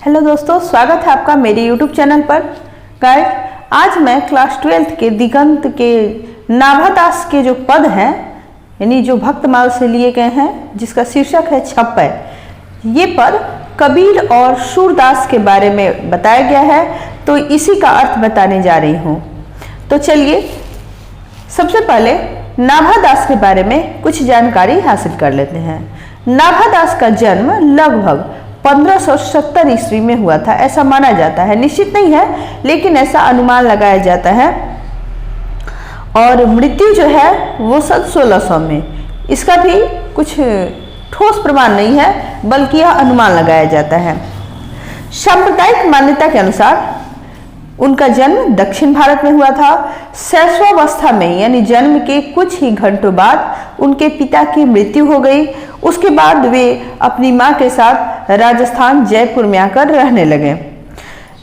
Hello दोस्तों, स्वागत है आपका मेरे YouTube चैनल पर। गाइस, आज मैं क्लास 12th के दिगंत के नाभादास के जो पद हैं, यानी जो भक्तमाल से लिए गए हैं, जिसका शीर्षक है छप्पै। ये पद कबीर और सूरदास के बारे में बताया गया है, तो इसी का अर्थ बताने जा रही हूँ। तो चलिए सबसे पहले नाभादास के बारे में कुछ जानकारी हासिल कर लेते हैं। नाभादास का जन्म लगभग 1570 ईस्वी में हुआ था, ऐसा माना जाता है। निश्चित नहीं है, लेकिन ऐसा अनुमान लगाया जाता है। और मृत्यु जो है वो सन 1600 में। इसका भी कुछ ठोस प्रमाण नहीं है, बल्कि यह अनुमान लगाया जाता है। सांप्रदायिक मान्यता के अनुसार उनका जन्म दक्षिण भारत में हुआ था। शैशवावस्था में, यानी जन्म के कुछ ही घंटों बाद उनके पिता की मृत्यु हो गई। उसके बाद वे अपनी मां के साथ राजस्थान जयपुर में आकर रहने लगे।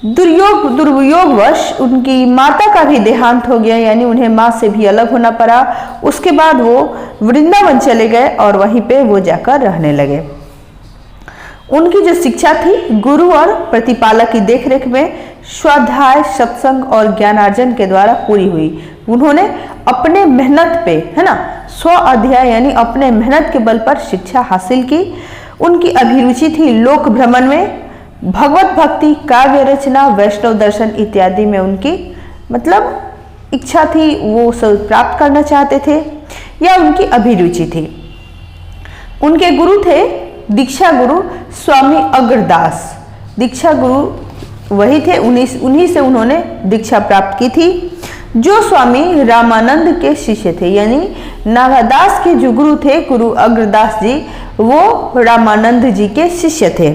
दुर्योगवश उनकी माता का भी देहांत हो गया, यानी उन्हें मां से भी अलग होना पड़ा। उसके बाद वो वृंदावन चले गए और वहीं पे वो जाकर रहने लगे। उनकी जो शिक्षा थी गुरु और प्रतिपालक की देखरेख में स्वाध्याय, सत्संग और ज्ञानार्जन के द्वारा पूरी हुई। उन्होंने अपने मेहनत पे, है ना, स्व अध्याय यानी अपने मेहनत के बल पर शिक्षा हासिल की। उनकी अभिरुचि थी लोक भ्रमण में, भगवत भक्ति, काव्य रचना, वैष्णव दर्शन इत्यादि में उनकी इच्छा थी। वो सब प्राप्त करना चाहते थे, या उनकी अभिरुचि थी। उनके गुरु थे दीक्षा गुरु स्वामी अग्रदास। दीक्षा गुरु वही थे, उन्हीं से उन्होंने दीक्षा प्राप्त की थी, जो स्वामी रामानंद के शिष्य थे। यानी नाभादास के जो गुरु थे, गुरु अग्रदास जी, वो रामानंद जी के शिष्य थे।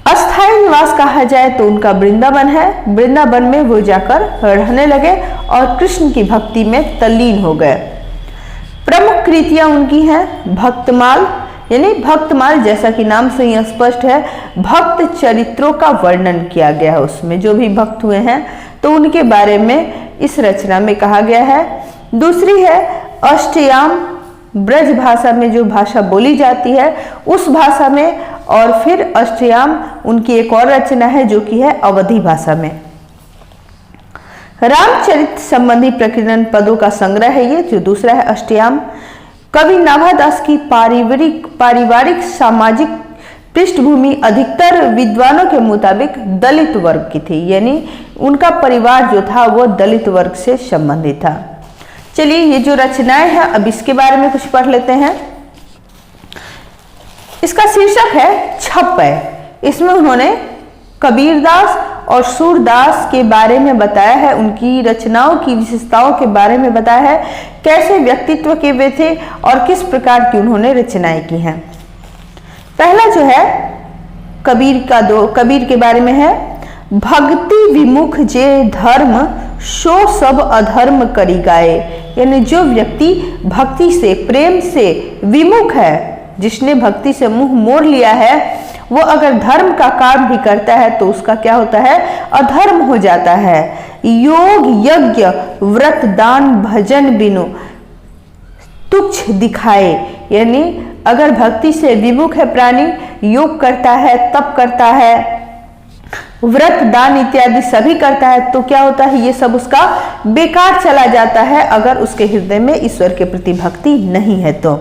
अस्थायी निवास कहा जाए तो उनका वृंदावन है। वृंदावन में वो जाकर रहने लगे और कृष्ण की भक्ति में तल्लीन हो गए। प्रमुख कृतियां उनकी हैं भक्तमाल, यानी भक्तमाल जैसा कि नाम से ही स्पष्ट है, भक्त चरित्रों का वर्णन किया गया है। उसमें जो भी भक्त हुए हैं तो उनके बारे में इस रचना में कहा गया है। दूसरी है अष्टयाम, ब्रज भाषा में जो भाषा बोली जाती है उस भाषा में, और फिर अष्टयाम उनकी एक और रचना है जो कि है अवधी भाषा में। रामचरित संबंधी प्रकीर्णन पदों का संग्रह है ये, जो दूसरा है अष्टयाम। कवि नाभादास की पारिवारिक सामाजिक पृष्ठभूमि अधिकतर विद्वानों के मुताबिक दलित वर्ग की थी, यानी उनका परिवार जो था वो दलित वर्ग से संबंधित था। चलिए ये जो रचनाएं हैं, अब इसके बारे में कुछ पढ़ लेते हैं। इसका शीर्षक है छप्पै। इसमें उन्होंने कबीरदास और सूरदास के बारे में बताया है, उनकी रचनाओं की विशेषताओं के बारे में बताया है, कैसे व्यक्तित्व के वे थे और किस प्रकार की उन्होंने रचनाएं की हैं। पहला जो है कबीर के बारे में है, भक्ति विमुख जे धर्म सो सब अधर्म करी गाए। यानी जो व्यक्ति भक्ति से, प्रेम से विमुख है, जिसने भक्ति से मुंह मोड़ लिया है, वो अगर धर्म का काम भी करता है तो उसका क्या होता है, अधर्म हो जाता है। योग यज्ञ व्रत दान भजन बिनु तुच्छ दिखाए। यानी अगर भक्ति से विमुख है प्राणी, योग करता है, तप करता है, व्रत दान इत्यादि सभी करता है, तो क्या होता है, ये सब उसका बेकार चला जाता है अगर उसके हृदय में ईश्वर के प्रति भक्ति नहीं है तो।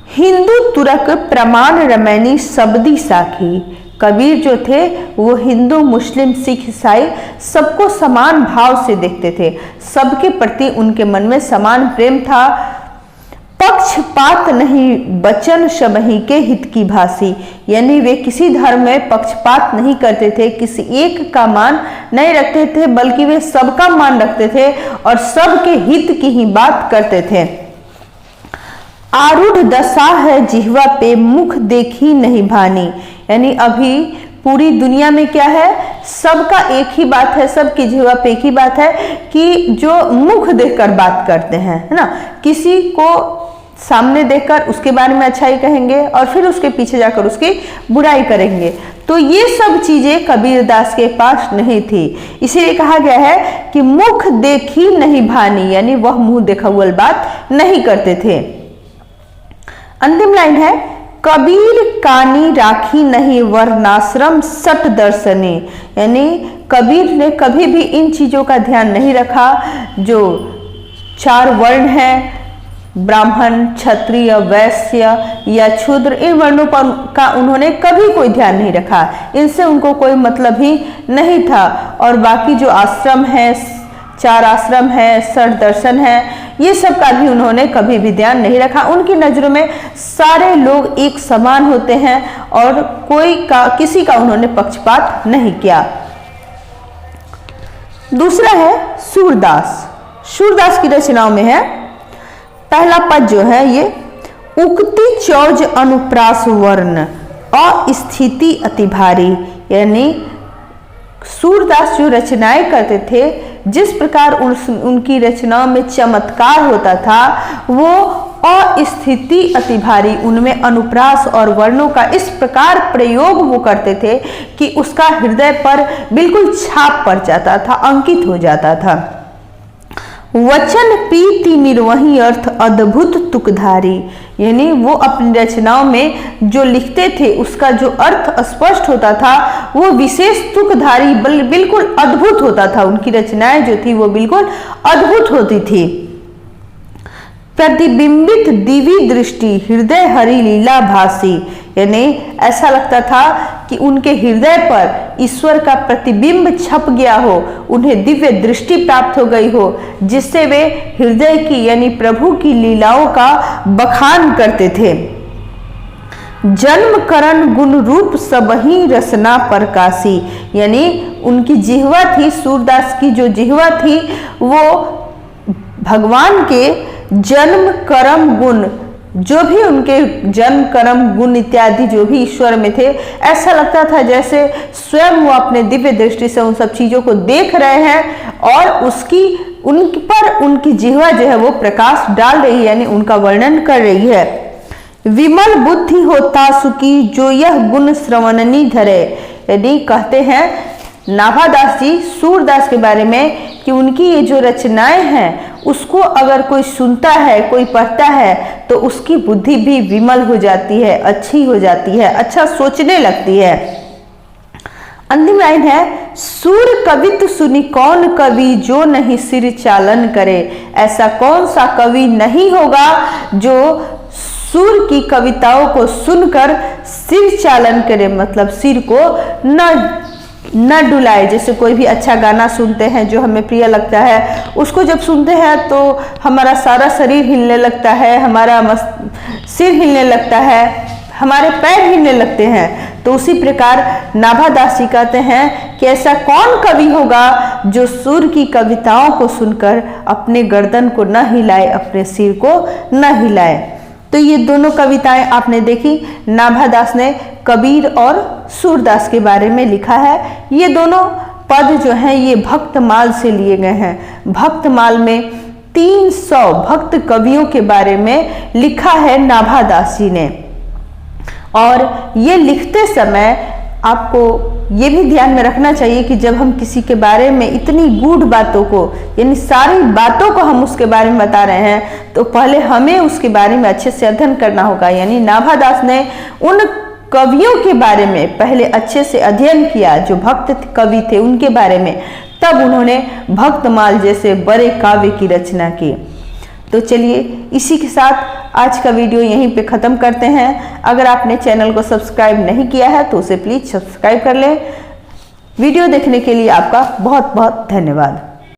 हिंदू तुरक प्रमाण रमैनी सबदी साखी। कबीर जो थे वो हिंदू, मुस्लिम, सिख, ईसाई सबको समान भाव से देखते थे। सबके प्रति उनके मन में समान प्रेम था। पक्षपात नहीं बचन सबही के हित की भासी। यानी वे किसी धर्म में पक्षपात नहीं करते थे, किसी एक का मान नहीं रखते थे, बल्कि वे सबका मान रखते थे और सबके हित की ही बात करते थे। आरूढ़ दशा है जिह्वा पे मुख देखी नहीं भानी। यानी अभी पूरी दुनिया में क्या है, सबका एक ही बात है, सबकी जिह्वा पे एक ही बात है कि जो मुख देखकर बात करते हैं, है ना, किसी को सामने देखकर उसके बारे में अच्छाई कहेंगे और फिर उसके पीछे जाकर उसकी बुराई करेंगे। तो ये सब चीजें कबीरदास के पास नहीं थी। इसीलिए कहा गया है कि मुख देखी नहीं भानी, यानी वह मुंह देखा हुआ बात नहीं करते थे। अंतिम लाइन है, कबीर कानी राखी नहीं वर्णाश्रम सट दर्शने, यानी कबीर ने कभी भी इन चीजों का ध्यान नहीं रखा। जो 4 वर्ण हैं, ब्राह्मण, क्षत्रिय, वैश्य या शूद्र, इन वर्णों पर का उन्होंने कभी कोई ध्यान नहीं रखा। इनसे उनको कोई मतलब ही नहीं था। और बाकी जो आश्रम है, 4 आश्रम है, सट दर्शन है, ये सब का भी उन्होंने कभी भी ध्यान नहीं रखा। उनकी नजरों में सारे लोग एक समान होते हैं और किसी का उन्होंने पक्षपात नहीं किया। दूसरा है सूरदास। सूरदास की रचनाओं में है, पहला पद जो है ये, उक्ति चौज अनुप्रास वर्ण अस्थिति अति भारी, यानी सूरदास जो रचनाएं करते थे, जिस प्रकार उनकी रचनाओं में चमत्कार होता था, वो अस्थिति अति भारी, उनमें अनुप्रास और वर्णों का इस प्रकार प्रयोग वो करते थे कि उसका हृदय पर बिल्कुल छाप पड़ जाता था, अंकित हो जाता था। वचन पीति निर्वही अर्थ अद्भुत तुकधारी, यानी वो अपनी रचनाओं में जो लिखते थे उसका जो अर्थ स्पष्ट होता था वो विशेष तुकधारी, बिल्कुल अद्भुत होता था। उनकी रचनाएं जो थी वो बिल्कुल अद्भुत होती थी। प्रतिबिंबित दिव्य दृष्टि हृदय हरि लीला भासी, यानी ऐसा लगता था कि उनके हृदय पर ईश्वर का प्रतिबिंब छप गया हो, उन्हें दिव्य दृष्टि प्राप्त हो गई हो, जिससे वे हृदय की यानी प्रभु की लीलाओं का बखान करते थे। जन्म करण गुण रूप सबही रसना प्रकाशी, यानी उनकी जिह्वा थी, सूरदास की जो जिह्वा थी वो भगवान के जन्म कर्म गुण, जो भी उनके जन्म कर्म गुण इत्यादि जो भी ईश्वर में थे, ऐसा लगता था जैसे स्वयं वो अपने दिव्य दृष्टि से उन सब चीजों को देख रहे हैं और उन पर उनकी जिह्वा जो है वो प्रकाश डाल रही है, यानी उनका वर्णन कर रही है। विमल बुद्धि होता सुखी जो यह गुण श्रवणनी धरे, यदि कहते हैं नाभादास जी सूरदास के बारे में कि उनकी ये जो रचनाएं हैं उसको अगर कोई सुनता है, कोई पढ़ता है तो उसकी बुद्धि भी विमल हो जाती है, अच्छी हो जाती है, अच्छा सोचने लगती है। अंतिम लाइन है, सूर कवित्व सुनी कौन कवि जो नहीं सिर चालन करे, ऐसा कौन सा कवि नहीं होगा जो सूर की कविताओं को सुनकर सिर चालन करे, मतलब सिर को न डुलाए। जैसे कोई भी अच्छा गाना सुनते हैं जो हमें प्रिय लगता है, उसको जब सुनते हैं तो हमारा सारा शरीर हिलने लगता है, हमारा सिर हिलने लगता है, हमारे पैर हिलने लगते हैं। तो उसी प्रकार नाभादास जी कहते हैं कि ऐसा कौन कवि होगा जो सूर की कविताओं को सुनकर अपने गर्दन को न हिलाए, अपने सिर को न हिलाए। तो ये दोनों कविताएं आपने देखी, नाभादास ने कबीर और सूरदास के बारे में लिखा है। ये दोनों पद जो हैं ये भक्तमाल से लिए गए हैं। भक्तमाल में 300 भक्त कवियों के बारे में लिखा है नाभादास जी ने। और ये लिखते समय आपको ये भी ध्यान में रखना चाहिए कि जब हम किसी के बारे में इतनी गूढ़ बातों को, यानी सारी बातों को हम उसके बारे में बता रहे हैं, तो पहले हमें उसके बारे में अच्छे से अध्ययन करना होगा। यानी नाभादास ने उन कवियों के बारे में पहले अच्छे से अध्ययन किया जो भक्त कवि थे उनके बारे में, तब उन्होंने भक्तमाल जैसे बड़े काव्य की रचना की। तो चलिए इसी के साथ आज का वीडियो यहीं पे ख़त्म करते हैं। अगर आपने चैनल को सब्सक्राइब नहीं किया है तो उसे प्लीज़ सब्सक्राइब कर लें। वीडियो देखने के लिए आपका बहुत बहुत धन्यवाद।